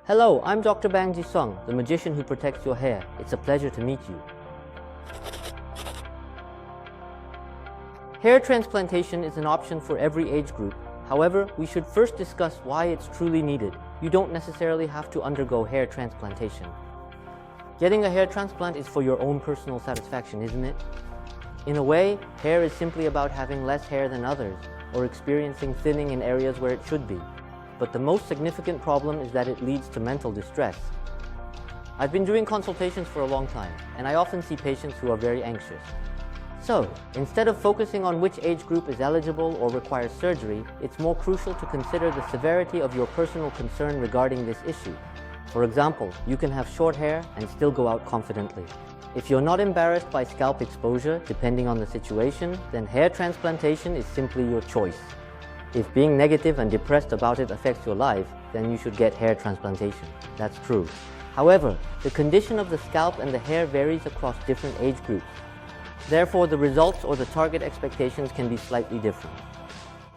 Hello, I'm DR.Bang, the magician who protects your hair. It's a pleasure to meet you. Hair transplantation is an option for every age group. However, we should first discuss why it's truly needed. You don't necessarily have to undergo hair transplantation. Getting a hair transplant is for your own personal satisfaction, isn't it? In a way, hair is simply about having less hair than others, or experiencing thinning in areas where it should be. But the most significant problem is that it leads to mental distress. I've been doing consultations for a long time, and I often see patients who are very anxious. So, instead of focusing on which age group is eligible or requires surgery, it's more crucial to consider the severity of your personal concern regarding this issue. For example, you can have short hair and still go out confidently. If you're not embarrassed by scalp exposure, depending on the situation, then hair transplantation is simply your choice. If being negative and depressed about it affects your life, then you should get hair transplantation. That's true. However, the condition of the scalp and the hair varies across different age groups. Therefore, the results or the target expectations can be slightly different.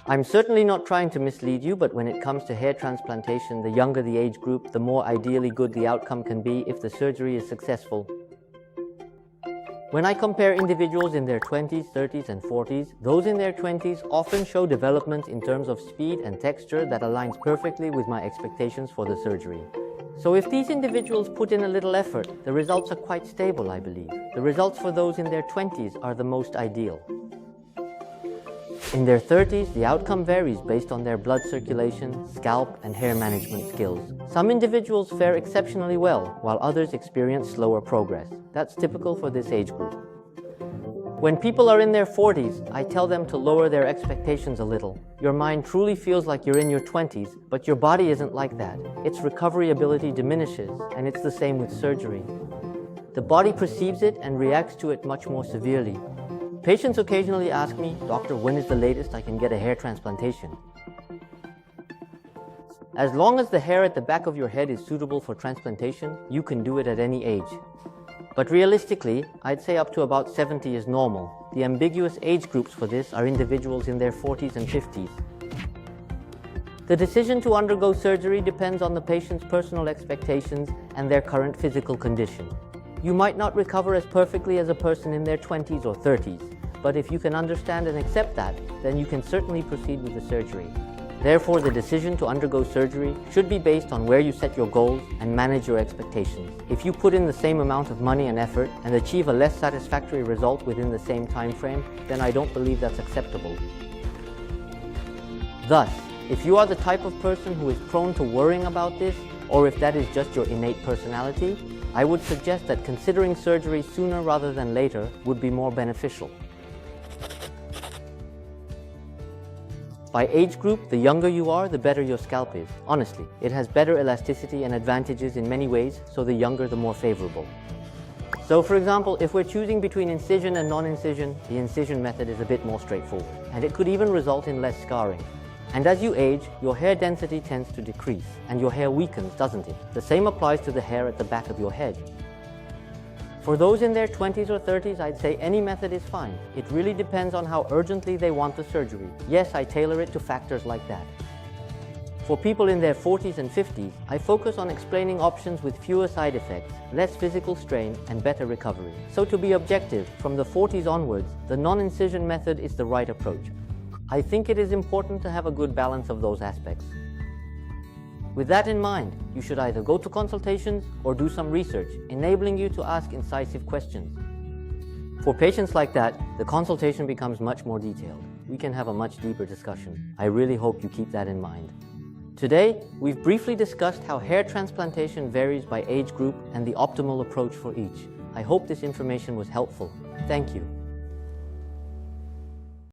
I'm certainly not trying to mislead you, but when it comes to hair transplantation, the younger the age group, the more ideally good the outcome can be if the surgery is successful. When I compare individuals in their 20s, 30s, and 40s, those in their 20s often show development in terms of speed and texture that aligns perfectly with my expectations for the surgery. So if these individuals put in a little effort, the results are quite stable, I believe. The results for those in their 20s are the most ideal. In their 30s, the outcome varies based on their blood circulation, scalp, and hair management skills. Some individuals fare exceptionally well, while others experience slower progress. That's typical for this age group. When people are in their 40s, I tell them to lower their expectations a little. Your mind truly feels like you're in your 20s, but your body isn't like that. Its recovery ability diminishes, and it's the same with surgery. The body perceives it and reacts to it much more severely. Patients occasionally ask me, "Doctor, when is the latest I can get a hair transplantation?" As long as the hair at the back of your head is suitable for transplantation, you can do it at any age. But realistically, I'd say up to about 70 is normal. The ambiguous age groups for this are individuals in their 40s and 50s. The decision to undergo surgery depends on the patient's personal expectations and their current physical condition. You might not recover as perfectly as a person in their 20s or 30s, but if you can understand and accept that, then you can certainly proceed with the surgery. Therefore, the decision to undergo surgery should be based on where you set your goals and manage your expectations. If you put in the same amount of money and effort and achieve a less satisfactory result within the same time frame, then I don't believe that's acceptable. Thus, if you are the type of person who is prone to worrying about this, or if that is just your innate personality, I would suggest that considering surgery sooner rather than later would be more beneficial. By age group, the younger you are, the better your scalp is. Honestly, it has better elasticity and advantages in many ways, so the younger, the more favorable. So for example, if we're choosing between incision and non-incision, the incision method is a bit more straightforward, and it could even result in less scarring. And as you age, your hair density tends to decrease, and your hair weakens, doesn't it? The same applies to the hair at the back of your head. For those in their 20s or 30s, I'd say any method is fine. It really depends on how urgently they want the surgery. Yes, I tailor it to factors like that. For people in their 40s and 50s, I focus on explaining options with fewer side effects, less physical strain, and better recovery. So to be objective, from the 40s onwards, the non-incision method is the right approach. I think it is important to have a good balance of those aspects. With that in mind, you should either go to consultations or do some research, enabling you to ask incisive questions. For patients like that, the consultation becomes much more detailed. We can have a much deeper discussion. I really hope you keep that in mind. Today, we've briefly discussed how hair transplantation varies by age group and the optimal approach for each. I hope this information was helpful. Thank you.